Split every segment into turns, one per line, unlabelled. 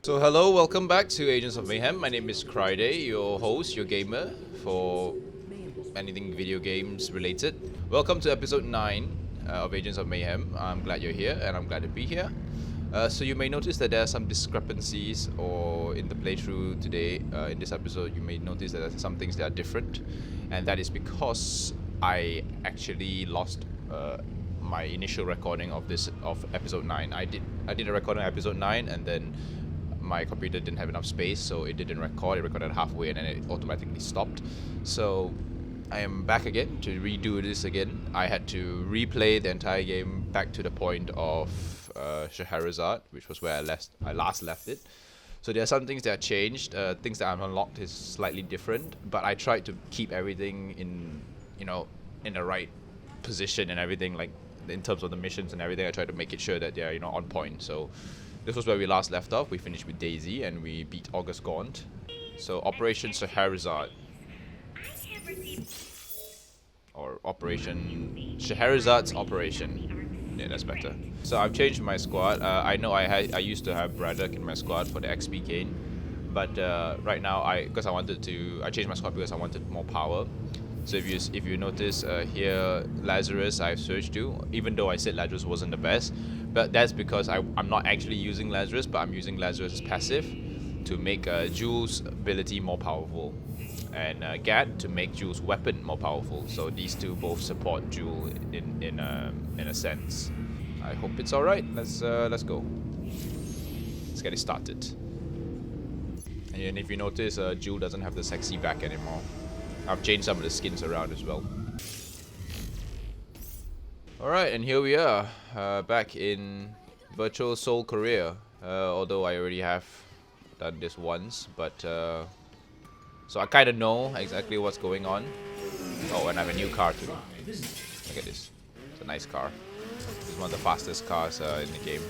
So hello, welcome back to Agents of Mayhem. My name is Cryday, your host, your gamer for anything video games related. Welcome to episode 9 of Agents of Mayhem. I'm glad you're here and I'm glad to be here. So you may notice that there are some discrepancies or in the playthrough today, in this episode, you may notice that there are some things that are different. And that is because I actually lost my initial recording of episode 9. I did a recording of episode 9 and then my computer didn't have enough space, so it didn't record. It recorded halfway and then it automatically stopped. So I am back again to redo this again. I had to replay the entire game back to the point of Scheherazade, which was where I last left it. So there are some things that are changed. Things that I've unlocked is slightly different, but I tried to keep everything in the right position and everything, like in terms of the missions and everything. I tried to make it sure that they're on point. So this was where we last left off. We finished with Daisy and we beat August Gaunt. So Operation Scheherazade. Or Operation Scheherazade's Operation. Yeah, that's better. So I've changed my squad. I know I used to have Braddock in my squad for the XP gain, but right now I changed my squad because I wanted more power. So if you notice here, Lazarus I've switched to, even though I said Lazarus wasn't the best, but that's because I'm not actually using Lazarus, but I'm using Lazarus' passive to make Jules' ability more powerful, and Gad to make Jules' weapon more powerful. So these two both support Jules in a sense. I hope it's all right. Let's go. Let's get it started. And if you notice, Jules doesn't have the sexy back anymore. I've changed some of the skins around as well. Alright, and here we are, back in Virtual Soul Korea. Although I already have done this once, but so I kind of know exactly what's going on. Oh, and I have a new car too. Look at this. It's a nice car. It's one of the fastest cars in the game.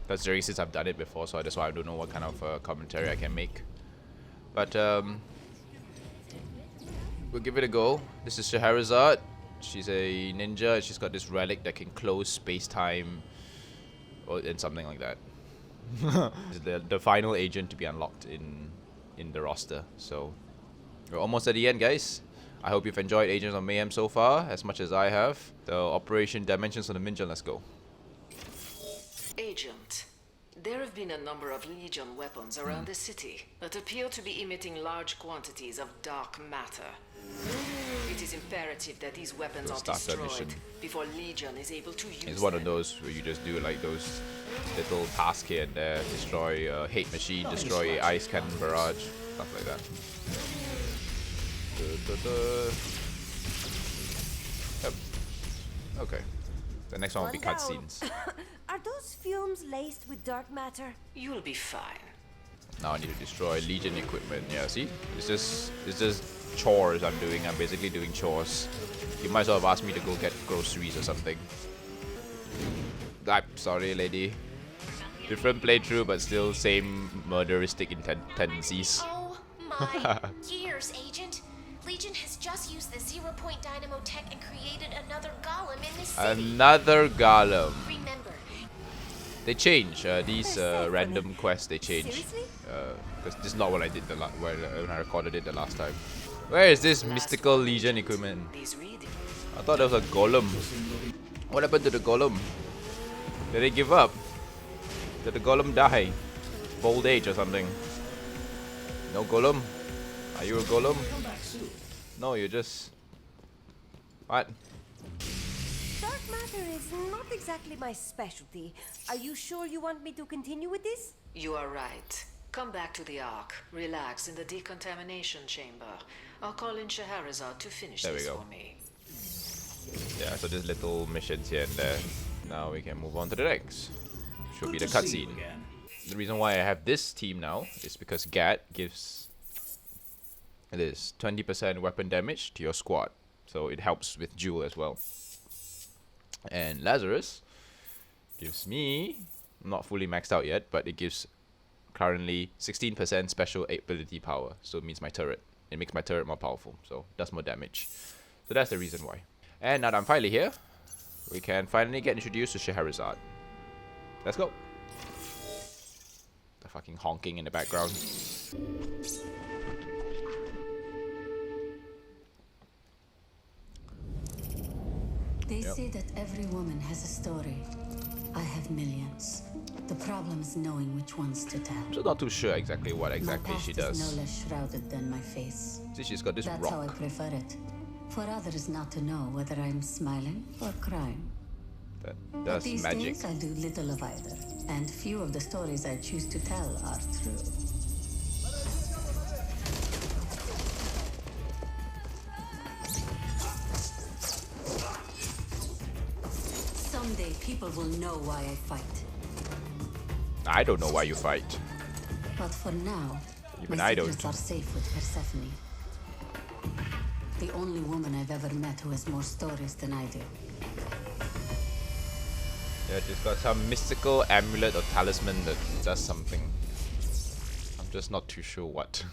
Considering since I've done it before, so that's why I don't know what kind of commentary I can make. But we'll give it a go. This is Scheherazade. She's a ninja. She's got this relic that can close space-time, and something like that. the final agent to be unlocked in the roster. So we're almost at the end, guys. I hope you've enjoyed Agents of Mayhem so far as much as I have. The Operation Dimensions of the Ninja. Let's go.
Agent, there have been a number of Legion weapons around the city that appear to be emitting large quantities of dark matter. It is imperative that these weapons are destroyed before Legion is able to use them.
It's one of those where you just do like those little tasks here and there. Destroy hate machine, destroy ice cannon barrage, stuff like that. Yep. Okay. The next one will be cutscenes.
Are those fumes laced with dark matter?
You'll be fine.
Now I need to destroy Legion equipment. Yeah, see? It's just chores I'm doing. I'm basically doing chores. You might as well have asked me to go get groceries or something. I'm sorry, lady. Different playthrough, but still same murderistic tendencies.
Oh my gears, Agent. Legion has just used the 0-point dynamo tech and created another golem in this city.
Another golem.
Remember,
They change these random quests. They change
Seriously?
because this is not what I did when I recorded it the last time. Where is this mystical Legion equipment?
These readings.
I thought there was a golem. What happened to the golem? Did they give up? Did the golem die? Old age or something? No golem? Are you a golem? No, you're just... What?
Dark matter is not exactly my specialty. Are you sure you want me to continue with this?
You are right. Come back to the Ark. Relax in the decontamination chamber. I'll call in Scheherazade to finish
There we
this
go.
for me.
Yeah, so there's little missions here and there. Now we can move on to the next. Should be the cutscene. The reason why I have this team now is because Gad gives... It is 20% weapon damage to your squad. So it helps with Jewel as well. And Lazarus gives me... I'm not fully maxed out yet, but it gives currently 16% special ability power. So it means my turret. It makes my turret more powerful. So does more damage. So that's the reason why. And now that I'm finally here, we can finally get introduced to Scheherazade. Let's go. The fucking honking in the background.
They say that every woman has a story. I have millions. The problem is knowing which ones to tell.
So not too sure exactly what
My
exactly
past
she
is
does.
no less shrouded than my face.
See, she's got this
That's how I
rock.
prefer it. For others not to know whether I'm smiling or crying.
That
But
does
these
magic.
days I do little of either, and few of the stories I choose to tell are true. Someday people will know why I fight.
I don't know why you fight.
But for now,
Even
my
I don't.
secrets are safe with Persephone. The only woman I've ever met who has more stories than I do.
Yeah, she's got some mystical amulet or talisman that does something. I'm just not too sure what.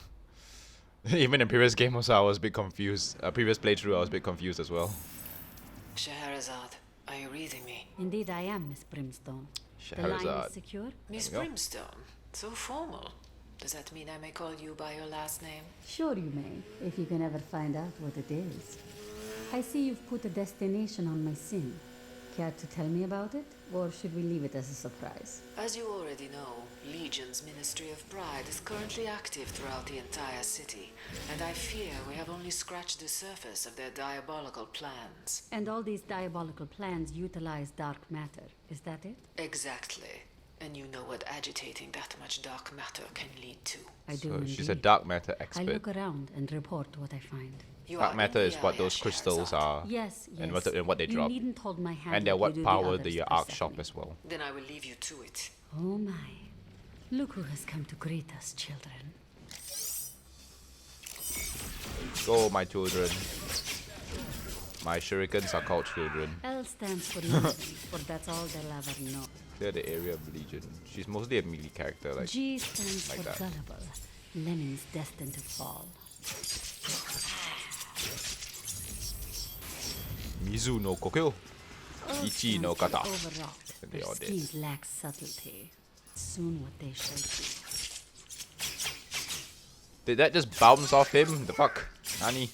Even in previous game also I was a bit confused. Previous playthrough I was a bit confused as well.
Scheherazade, are you reading me?
Indeed I am, Miss Brimstone. The line
Scheherazade.
is secure?
Miss
There we go.
Brimstone, so formal. Does that mean I may call you by your last name?
Sure you may, if you can ever find out what it is. I see you've put a destination on my sin. Care to tell me about it, or should we leave it as a surprise?
As you already know, Legion's Ministry of Pride is currently active throughout the entire city, and I fear we have only scratched the surface of their diabolical plans.
And all these diabolical plans utilize dark matter, is that it?
Exactly. And you know what agitating that much dark matter can lead to.
I do
So
indeed.
she's a dark matter
I
expert.
look around and report what I find.
You
Dark
are
matter
in
is
the
what
area,
those crystals
Scheherazade.
are.
Yes, yes.
And what they
you
drop.
needn't hold my hand
And they're
like
what
you do
power
others,
the Arc Shop
Persephone.
as well.
Then I will leave you to it.
Oh my. Look who has come to greet us, children.
Go, my children. My shurikens are called children.
L stands for Legion, for that's all they'll ever know.
Clear the area of Legion. She's mostly a melee character, like.
G stands
like
for
that.
gullible. Lemmings destined to fall.
Mizu no Kokyo.
O
Ichi no
stands for
kata.
overwrought.
And they
Their
are dead.
schemes lack subtlety. Soon what they shall be.
Did that just bounce off him? The fuck? Nani?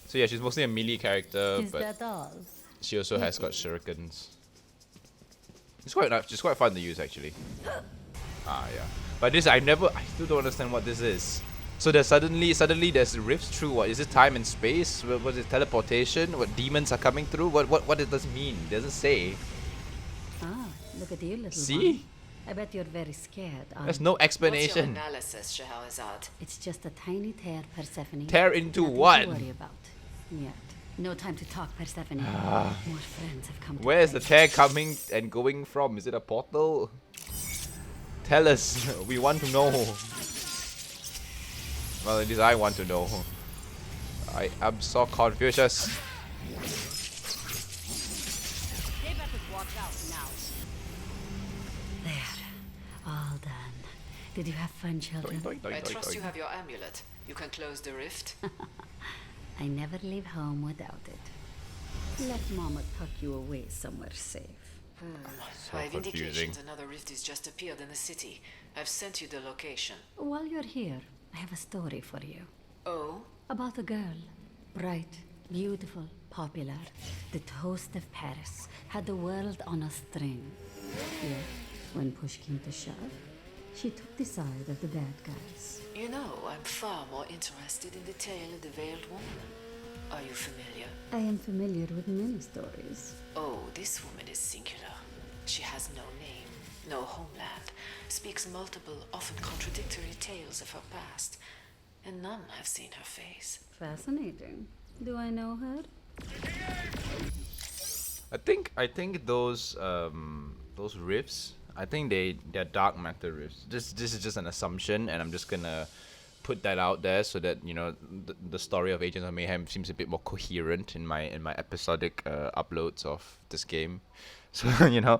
So yeah, she's mostly a melee character,
Is
but
that all?
she also has got shurikens. It's quite nice. It's quite fun to use actually. Ah yeah. But this I still don't understand what this is. So there's suddenly there's rifts through what? Is it time and space? What is it, teleportation? What demons are coming through? What does this mean? It doesn't say.
Ah, look at you, little
See?
one. I bet you're very scared.
There's
aren't
no
What's your
explanation.
analysis, Scheherazade?
It's just a tiny tear, Persephone.
Tear into
Nothing
what?
to worry about. Yet. No time to talk, Persephone. More friends have come to
Where's the
play.
tear coming and going from? Is it a portal? Tell us. We want to know. Well, at least I want to know. I am so confused.
There. All done. Did you have fun, children?
I trust you have your amulet. You can close the rift.
I never leave home without it. Let Mama tuck you away somewhere safe.
So
I have
confusing.
indications another rift has just appeared in the city. I've sent you the location.
While you're here, I have a story for you.
Oh?
About a girl. Bright, beautiful, popular. The toast of Paris. Had the world on a string. Yet, when push came to shove, she took the side of the bad guys.
You know, I'm far more interested in the tale of the Veiled Woman. Are you familiar?
I am familiar with many stories.
Oh, this woman is singular. She has no name, no homeland, speaks multiple, often contradictory tales of her past, and none have seen her face.
Fascinating. Do I know her?
I think those rifts. I think they're dark matter rifts. This is just an assumption, and I'm just gonna put that out there so that you know the story of Agents of Mayhem seems a bit more coherent in my episodic uploads of this game. So you know,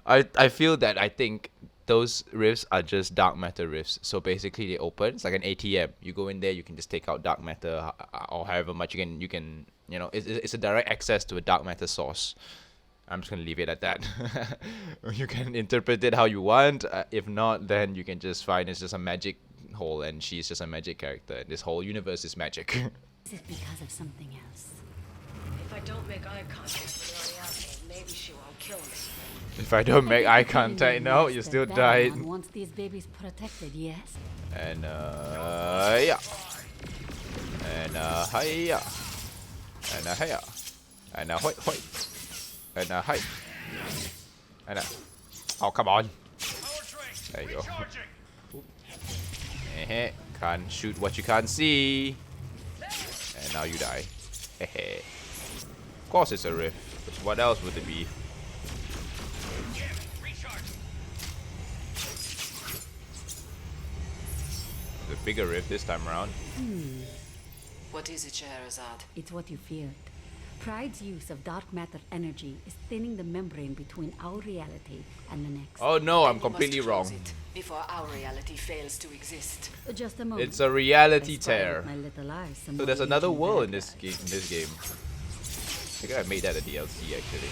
I feel that I think those rifts are just dark matter rifts. So basically, they open. It's like an ATM. You go in there, you can just take out dark matter or however much you can. You know, it's a direct access to a dark matter source. I'm just gonna leave it at that. You can interpret it how you want. If not, then you can just find it's just a magic hole, and she's just a magic character. And this whole universe is magic.
Is it because of something else?
If I don't make eye contact with Ariadne, maybe she won't kill me.
If I don't make eye contact, no, you still died.
Babylon wants these babies protected, yes?
And yeah. And hiya. And hiya. And hoi hoi. And hi. And oh, come on. There you go. Can't shoot what you can't see. And now you die. Of course it's a rift. What else would it be? The bigger rift this time around.
What is it, Scheherazade?
It's what you feared. Pride's use of dark matter energy is thinning the membrane between our reality and the next.
Oh no, I'm
You must
completely
close
wrong.
it before our reality fails to exist.
Just a moment.
It's a reality
I spy with
tear.
my little eyes some
So
more
there's another
ancient
world in
bad
this
guys.
game. I think I made that a DLC actually.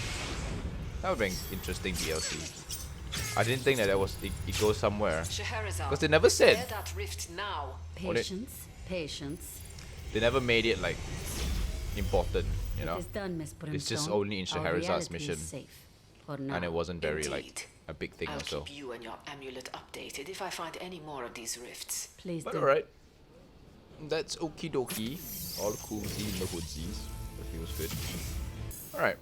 That would be an interesting DLC. I didn't think that it goes somewhere.
Scheherazade,
'Cause they never said.
repair that rift now.
Patience, patience.
They never made it like important, you know.
It is done, Miss Brimstone.
It's just only in
Our
Scheherazade's
reality
mission.
is safe for now.
And it wasn't very
Indeed.
like a big thing
I'll
or so.
keep you and your amulet updated if I find any more of these rifts.
Please
But
do.
alright. That's okie dokie. All coolsy in the hoodsies. That feels good. Alright.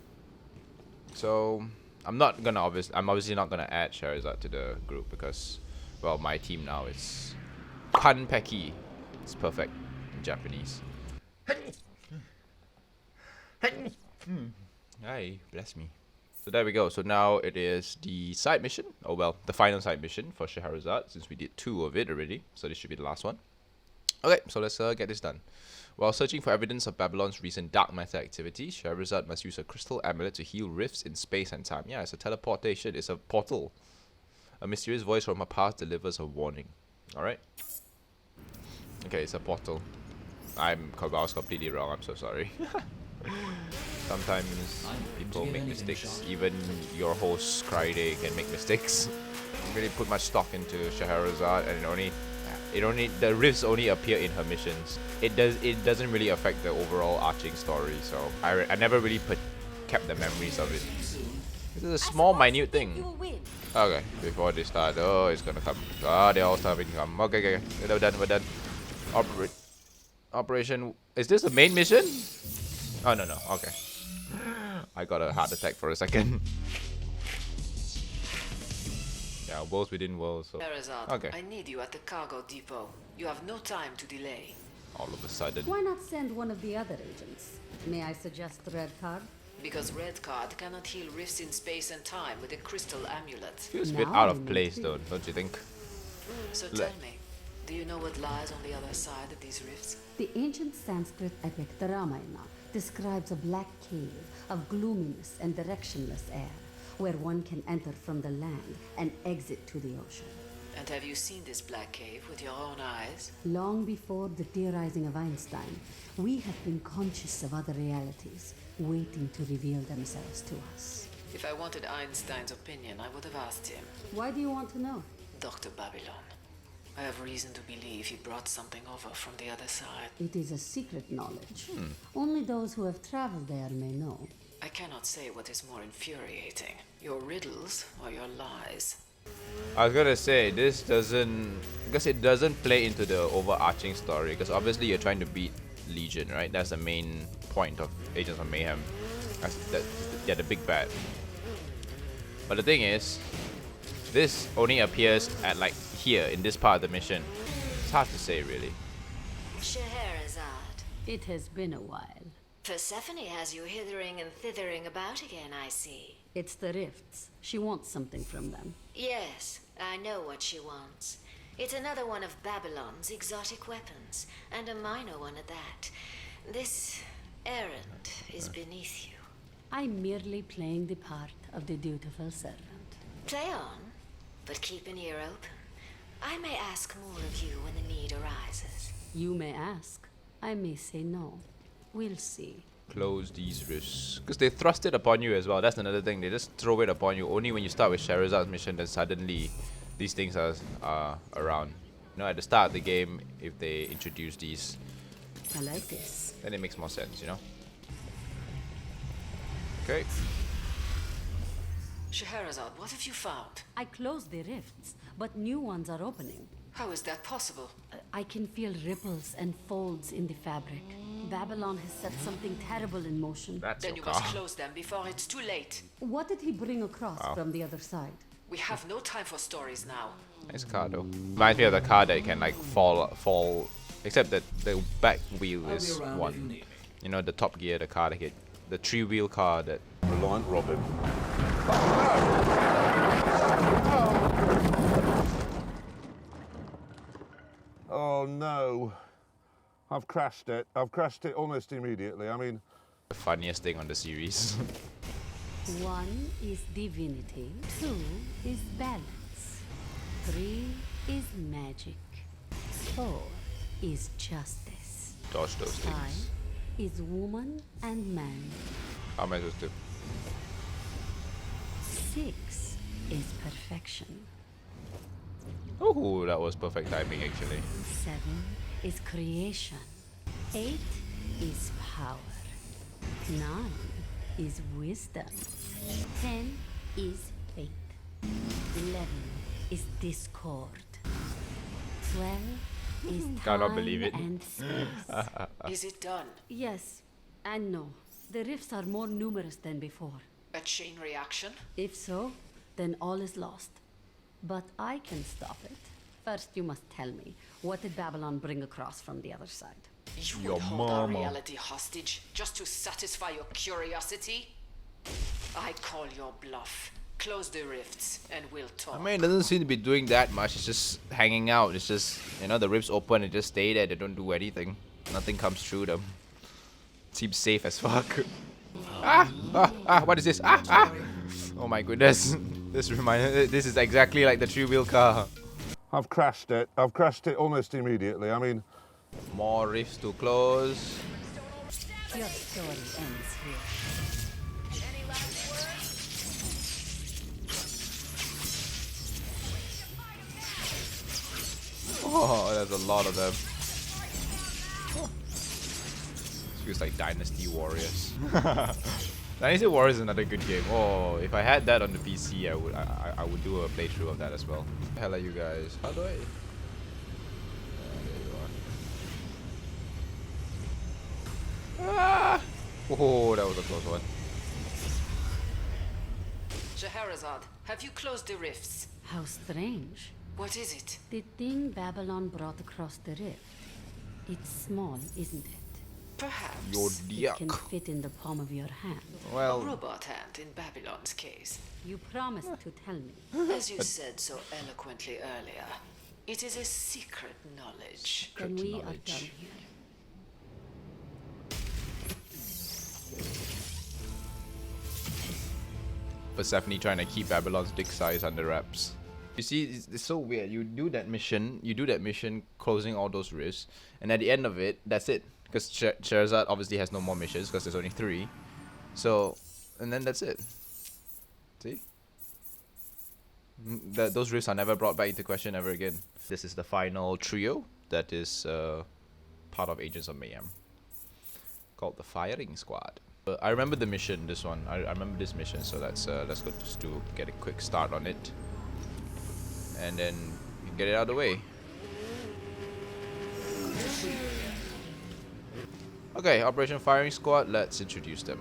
So I'm obviously not gonna add Scheherazade to the group because, well, my team now is Kanpeki. It's perfect in Japanese. Hi, bless me. So there we go. So now it is the side mission. Oh well, the final side mission for Scheherazade, since we did 2 of it already. So this should be the last one. Okay, so let's get this done. While searching for evidence of Babylon's recent dark matter activity, Scheherazade must use a crystal amulet to heal rifts in space and time. Yeah, it's a teleportation. It's a portal. A mysterious voice from her past delivers a warning. Alright. Okay, it's a portal. I was completely wrong. I'm so sorry. Sometimes people make mistakes. Even your host, Friday, can make mistakes. Don't really put much stock into Scheherazade, and the rifts only appear in her missions. It doesn't really affect the overall arching story. So I never really kept the memories of it. This is a small, minute thing.
You will win.
Okay, before they start, oh, it's gonna come. They're all starting to come. Okay, we're done. Operation. Is this the main mission? Oh no, okay. I got a heart attack for a second. Yeah, worlds within worlds. So
Scheherazade,
okay.
I need you at the cargo depot. You have no time to delay.
All of a sudden,
Why not send one of the other agents? May I suggest Red Card?
Because Red Card cannot heal rifts in space and time with a crystal amulet.
feels a bit
Now
out
I
of
know
place
too.
though, don't you think?
So
Le-
tell me, do you know what lies on the other side of these rifts?
The ancient Sanskrit epic the Ramayana describes a black cave of gloominess and directionless air, where one can enter from the land and exit to the ocean.
And have you seen this black cave with your own eyes?
Long before the theorizing of Einstein, we have been conscious of other realities, waiting to reveal themselves to us.
If I wanted Einstein's opinion, I would have asked him.
Why do you want to know?
Dr. Babylon. I have reason to believe he brought something over from the other side.
It is a secret knowledge. Only those who have traveled there may know.
I cannot say what is more infuriating, your riddles or your lies.
I was gonna say this doesn't, because it doesn't play into the overarching story. Because obviously you're trying to beat Legion, right? That's the main point of Agents of Mayhem. Yeah, the big bad. But the thing is, this only appears at like here in this part of the mission. It's hard to say really.
Scheherazade.
It has been a while.
Persephone has you hithering and thithering about again, I see.
It's the rifts. She wants something from them.
Yes, I know what she wants. It's another one of Babylon's exotic weapons, and a minor one at that. This errand is beneath you.
I'm merely playing the part of the dutiful servant.
Play on, but keep an ear open. I may ask more of you when the need arises.
You may ask. I may say no. We'll see.
Close these rifts. Because they thrust it upon you as well. That's another thing. They just throw it upon you. Only when you start with Shahrazad's mission, then suddenly these things are around. You know, at the start of the game, if they introduce these,
I like this.
then it makes more sense, you know? Okay.
Scheherazade, what have you found?
I closed the rifts, but new ones are opening.
How is that possible?
I can feel ripples and folds in the fabric. Babylon has set something terrible in motion.
That's
Then
your
you must
car.
close them before it's too late.
What did he bring across from the other side?
We have no time for stories now.
Nice car though. Reminds me of the car that can like fall. Except that the back wheel is one. You know, the Top Gear, the car that hit. The 3-wheel car that.
Reliant Robin. Oh no. I've crashed it. I've crashed it almost immediately. I mean,
The funniest thing on the series.
1 is divinity, 2 is balance, 3 is magic, 4 is justice,
Dodge those
5
things.
is woman and man,
How am I supposed to?
6 is perfection,
Oh, that was perfect timing actually.
7 is creation, 8 is power, 9 is wisdom, 10 is faith, 11 is discord, 12 is
Cannot
time
believe it.
and space.
Is it done?
Yes and no. The rifts are more numerous than before.
A chain reaction?
If so, then all is lost. But I can stop it. First, you must tell me, what did Babylon bring across from the other side?
You
Your
would hold our
mama.
reality hostage just to satisfy your curiosity? I call your bluff. Close the rifts and we'll talk.
I mean, it doesn't seem to be doing that much. It's just hanging out. It's just, you know, the rifts open and just stay there. They don't do anything. Nothing comes through them. Seems safe as fuck. What is this? Oh my goodness. This is exactly like the 3-wheel car.
I've crashed it. I've crashed it almost immediately. I mean,
More rifts to close.
Your story ends here.
Oh, there's a lot of them. Feels like Dynasty Warriors. Dynasty Warriors is another good game. Oh, if I had that on the PC, I would do a playthrough of that as well. What the hell are you guys? How do I? There you are. Ah! Oh, that was a close one.
Scheherazade, have you closed the rifts?
How strange.
What is it?
The thing Babylon brought across the rift. It's small, isn't it?
Perhaps.
Your
It can
dick.
fit in the palm of your hand.
A
Well,
robot hand in Babylon's case.
You promised to tell me.
As you said so eloquently earlier, it is a secret knowledge.
Then we are
knowledge.
done here.
Persephone trying to keep Babylon's dick size under wraps. You see, it's so weird. You do that mission, closing all those rifts, and at the end of it, that's it. Because Sherazade obviously has no more missions because there's only 3. So, and then that's it. See? Those rifts are never brought back into question ever again. This is the final trio that is part of Agents of Mayhem, called the Firing Squad. I remember the mission, this one. I remember this mission, so let's go just to get a quick start on it. And then we can get it out of the way. Okay, Operation Firing Squad, let's introduce them.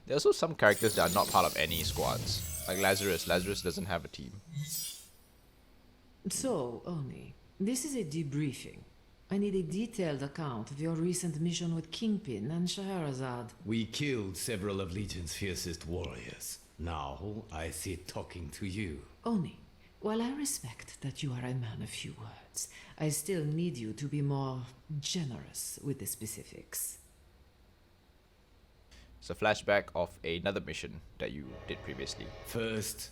There are also some characters that are not part of any squads. Like Lazarus. Lazarus doesn't have a team.
So, Oni, this is a debriefing. I need a detailed account of your recent mission with Kingpin and Scheherazade.
We killed several of Legion's fiercest warriors. Now I sit talking to you.
Oni, while I respect that you are a man of few words, I still need you to be more generous with the specifics.
It's a flashback of another mission that you did previously.
First,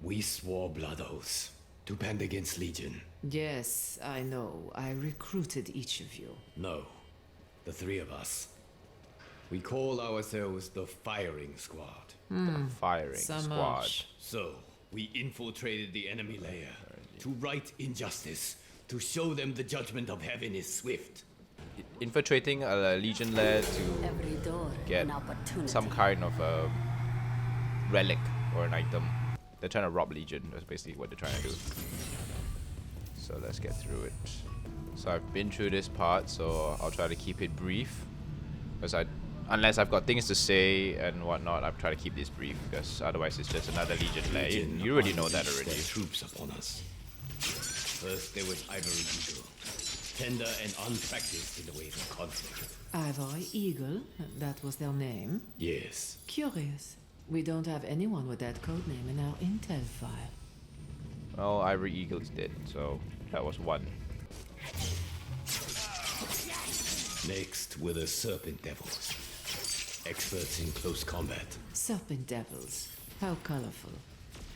we swore blood oaths to band against Legion.
Yes, I know. I recruited each of you.
No, The three of us. We call ourselves the Firing Squad.
The firing
So
squad.
much.
So, we infiltrated the enemy layer to right injustice, to show them the judgment of heaven is swift.
Infiltrating a Legion lair to
Every door,
get
an opportunity.
some kind of a relic or an item. They're trying to rob Legion. That's basically what they're trying to do. So let's get through it. So I've been through this part, so I'll try to keep it brief. Because unless I've got things to say and whatnot, I'm trying to keep this brief. Because otherwise it's just another Legion lair. You already know that
unleashed
already.
their troops upon us. First there was Ivory Eagle, tender and unpracticed in the ways of conflict.
Ivory Eagle, that was their name.
Yes,
Curious. We don't have anyone with that code name in our intel file.
Well, Ivory Eagle is dead, so that was one.
next were the Serpent Devils, experts in close combat.
Serpent Devils. How colorful.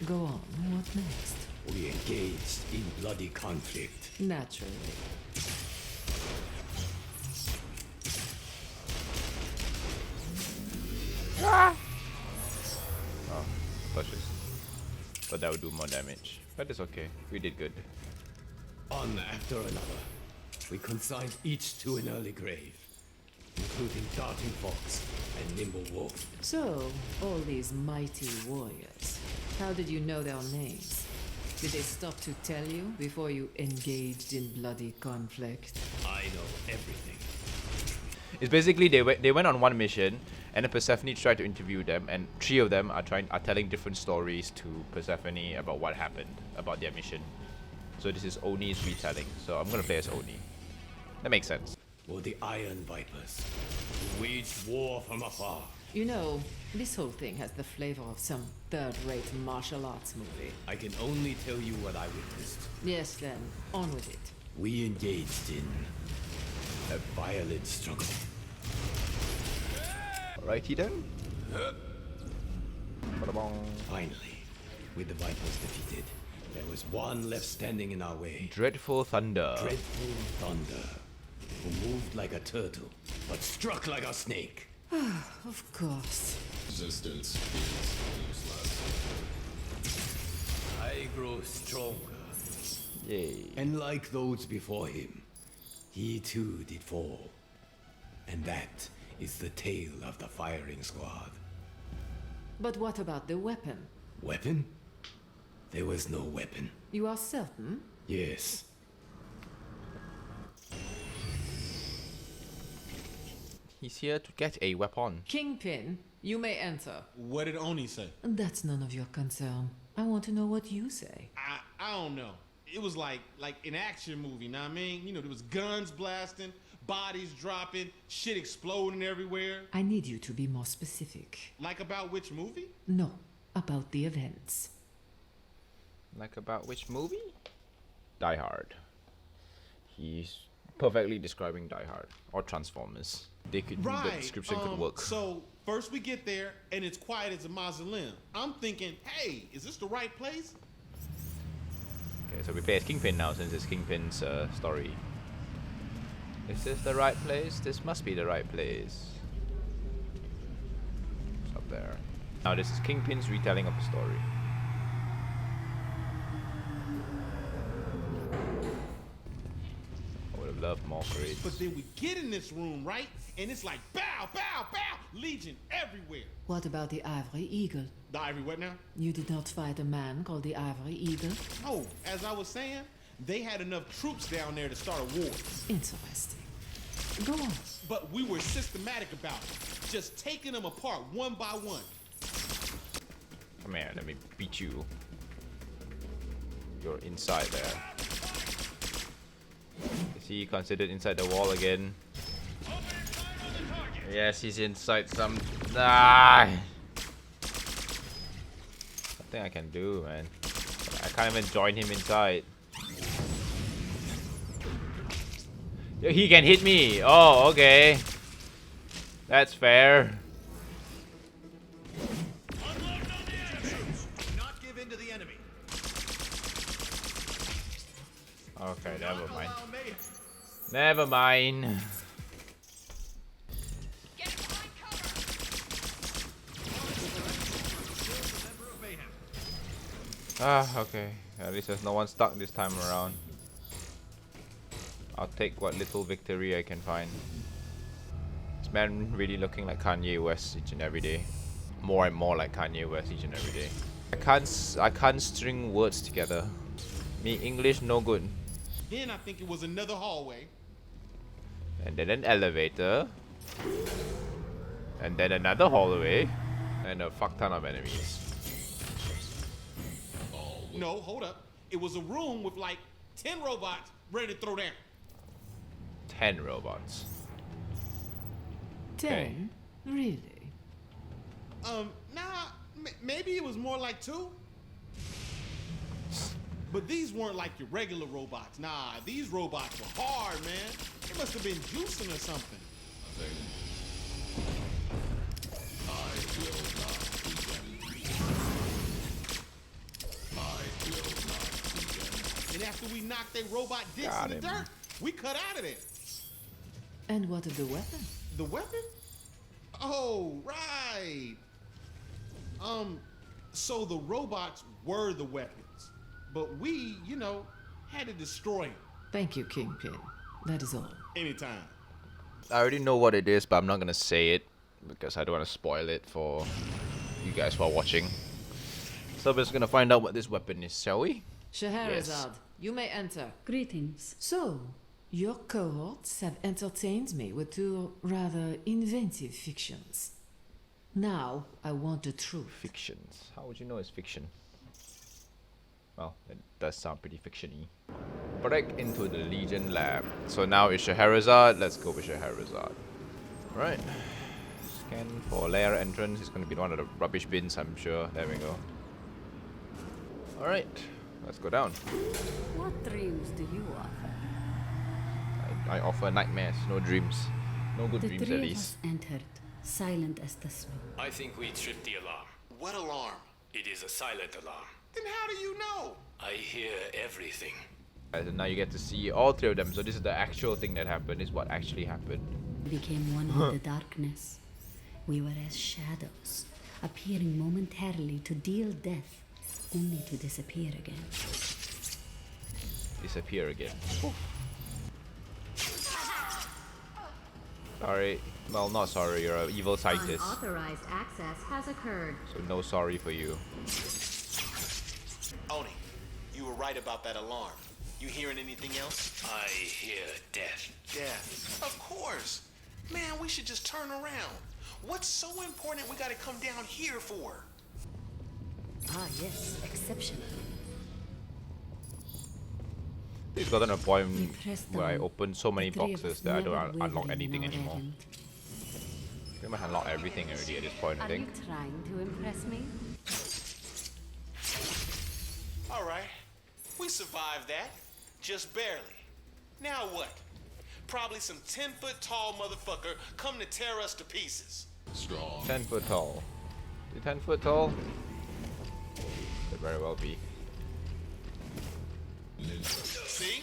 Go on, what next?
We engaged in bloody conflict.
Naturally.
Oh, touches. But that would do more damage. But it's okay. We did good.
One after another, we consigned each to an early grave, including Darting Fox and Nimble Wolf.
So, all these mighty warriors, how did you know their names? Did they stop to tell you before you engaged in bloody conflict?
I know everything.
It's basically they went on one mission, and then Persephone tried to interview them, and three of them are telling different stories to Persephone about what happened about their mission. So this is Oni's retelling. So I'm gonna play as Oni. That makes sense.
Or the Iron Vipers, who waged war from afar.
You know, this whole thing has the flavor of some third-rate martial arts movie.
I can only tell you what I witnessed.
Yes, then, on with it.
We engaged in a violent struggle.
Alrighty then. Ba-da-bong.
Finally, with the Vipers defeated, there was one left standing in our way.
Dreadful Thunder.
Dreadful Thunder, who moved like a turtle, but struck like a snake.
Of course.
Resistance is useless.
I grow stronger,
Yay.
and like those before him, he too did fall. And that is the tale of the Firing Squad.
But what about the weapon?
Weapon? There was no weapon.
You are certain?
Yes.
He's here to get a weapon.
Kingpin, you may enter.
What did Oni say?
That's none of your concern. I want to know what you say.
I don't know. It was like an action movie, know what I mean? You know, there was guns blasting, bodies dropping, shit exploding everywhere.
I need you to be more specific.
Like about which movie?
No, about the events.
Like about which movie? Die Hard. He's perfectly describing Die Hard or Transformers. They could the description could work.
So first we get there and it's quiet as a mausoleum. I'm thinking, hey, is this the right place?
Okay, so we play as Kingpin now since it's Kingpin's story. Is this the right place? This must be the right place. It's up there. Now this is Kingpin's retelling of the story. I would have loved more crates.
But then we get in this room, right? And it's like bow, bow, bow, Legion everywhere.
What about the Ivory Eagle?
The Ivory what now?
You did not fight a man called the Ivory Eagle?
Oh, as I was saying, they had enough troops down there to start a war.
Interesting. Go on.
But we were systematic about it, just taking them apart one by one.
Come here, let me beat you. You're inside there. Is he considered inside the wall again? Yes, he's inside some. Ah! Nothing I can do, man. I can't even join him inside. Yo, he can hit me. Oh, okay. That's fair.
Not give in to the enemy.
Okay, never mind. Never mind. Ah, okay. At least there's no one stuck this time around. I'll take what little victory I can find. This man really looking like Kanye West each and every day. More and more like Kanye West each and every day. I can't string words together. Me English no good.
Then I think it was another hallway.
And then an elevator. And then another hallway. And a fuck ton of enemies.
No, hold up. It was a room with like 10 robots ready to throw down.
10 robots.
10? Really?
Nah, maybe it was more like 2. But these weren't like your regular robots. Nah, these robots were hard, man. They must have been juicing or something. And after we knocked their robot dicks in the dirt, we cut out of there.
And what of the weapon?
The weapon? Oh, right. So the robots were the weapons, but we, you know, had to destroy them.
Thank you, Kingpin. That is all.
Anytime.
I already know what it is, but I'm not gonna say it because I don't want to spoil it for you guys who are watching. So we're just gonna find out what this weapon is, shall we?
Scheherazade, you may enter.
Greetings.
So, your cohorts have entertained me with 2 rather inventive fictions. Now, I want the truth.
Fictions. How would you know it's fiction? Well, it does sound pretty fiction-y. Break into the Legion lab. So now it's Scheherazade. Let's go with Scheherazade. Right. Scan for layer entrance. It's going to be one of the rubbish bins, I'm sure. There we go. Alright. Let's go down.
What dreams do you offer?
I offer nightmares, no dreams. No good
The
dreams at
three of
least.
us entered, silent as the snow.
I think we tripped the alarm.
What alarm?
It is a silent alarm.
Then how do you know?
I hear everything.
And now you get to see all 3 of them. So this is the actual thing that happened. This is what actually happened.
We became one with the darkness. We were as shadows, appearing momentarily to deal death, only to disappear again.
Disappear again. Sorry. Well, not sorry. You're an evil scientist.
Unauthorized access has occurred.
So no sorry for you.
Oni, you were right about that alarm. You hearing anything else?
I hear death.
Death. Of course. Man, we should just turn around. What's so important we gotta come down here for?
Ah, yes, exceptional.
It's gotten a point
We pressed
where I
on.
opened so many
The three of
boxes
us
that I
never
don't unlock
wavering in
anything
our
anymore.
errand.
Pretty much unlock everything already at this point, I
Are you
think.
trying to impress me?
All right. We survived that. Just barely. Now what? Probably some 10-foot tall motherfucker come to tear us to pieces.
10 foot tall. Is it 10 foot tall? Could very well be.
See?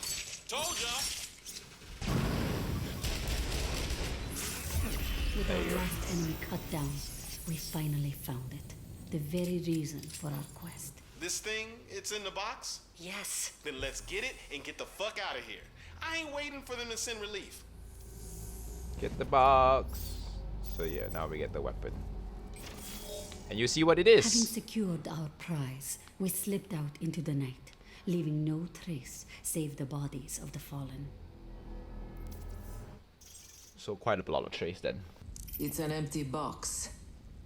Told y'all.
With our last enemy cut down, we finally found it. The very reason for our quest.
This thing, it's in the box?
Yes.
Then let's get it and get the fuck out of here. I ain't waiting for them to send relief.
Get the box. So yeah, now we get the weapon. And you see what it is.
Having secured our prize, we slipped out into the night, leaving no trace save the bodies of the fallen.
So quite a lot of trace then.
It's an empty box.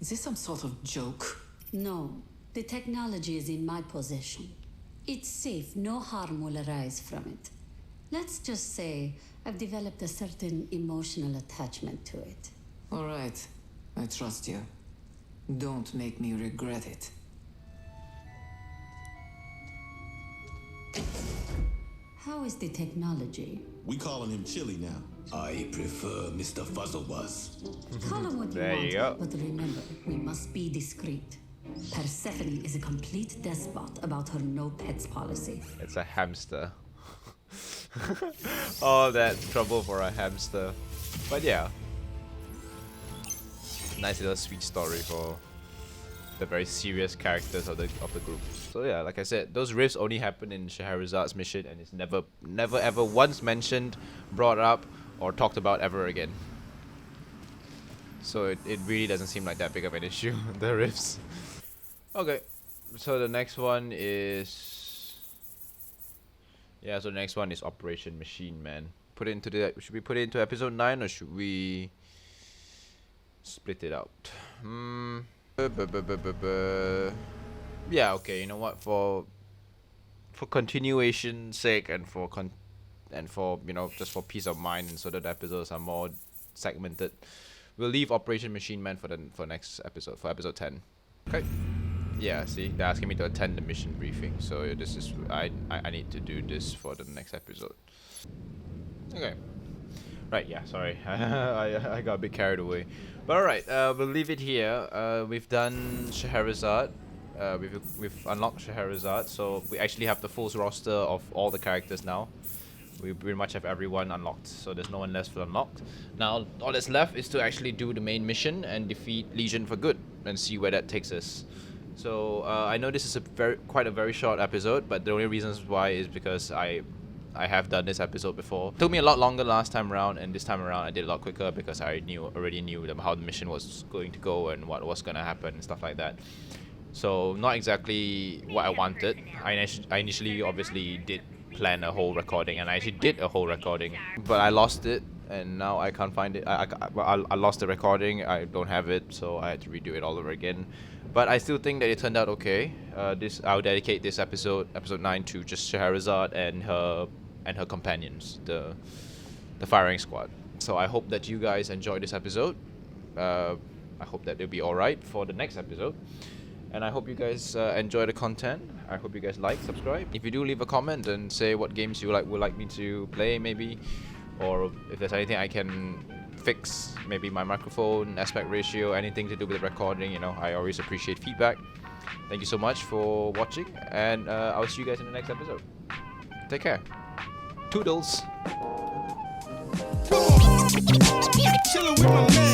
Is this some sort of joke?
No, the technology is in my possession. It's safe, no harm will arise from it. Let's just say I've developed a certain emotional attachment to it.
All right. I trust you. Don't make me regret it.
How is the technology?
We calling him Chili now.
I prefer Mr. Fuzzlebuzz.
Call him what you
There
want,
you go.
but remember, we must be discreet. Persephone is a complete despot about her no pets policy.
It's a hamster. Oh, that's trouble for a hamster. But yeah. Nice little sweet story for the very serious characters of the group. So yeah, like I said, those rifts only happen in Scheherazad's mission, and it's never ever once mentioned, brought up, or talked about ever again. So it really doesn't seem like that big of an issue, the rifts. Okay, so the next one is... Yeah, so the next one is Operation Machine Man. Should we put it into episode 9 or should we split it out? Yeah, okay, you know what, for continuation's sake and for you know, just for peace of mind, and so that the episodes are more segmented, we'll leave Operation Machine Man for next episode, for episode 10. Okay. Yeah, see, they're asking me to attend the mission briefing, so this is I need to do this for the next episode. Okay. Right, yeah, sorry. I got a bit carried away. But alright, we'll leave it here. We've done Scheherazade. We've unlocked Scheherazade, so we actually have the full roster of all the characters now. We pretty much have everyone unlocked, so there's no one left to unlock. Now, all that's left is to actually do the main mission and defeat Legion for good, and see where that takes us. So, I know this is quite a very short episode, but the only reasons why is because I have done this episode before. It took me a lot longer last time around, and this time around I did a lot quicker because I already knew how the mission was going to go and what was going to happen and stuff like that. So not exactly what I wanted. I initially obviously did plan a whole recording, and I actually did a whole recording, but I lost it, and now I can't find it. I lost the recording. I don't have it, so I had to redo it all over again. But I still think that it turned out okay. I'll dedicate this episode 9, to just Scheherazade and her companions, the firing squad. So I hope that you guys enjoyed this episode. I hope that it'll be alright for the next episode. And I hope you guys enjoy the content. I hope you guys like, subscribe. If you do, leave a comment and say what games you would like me to play, maybe, or if there's anything I can fix, maybe my microphone, aspect ratio, anything to do with the recording. You know, I always appreciate feedback. Thank you so much for watching, and I'll see you guys in the next episode. Take care. Toodles.
Chillin' with my man.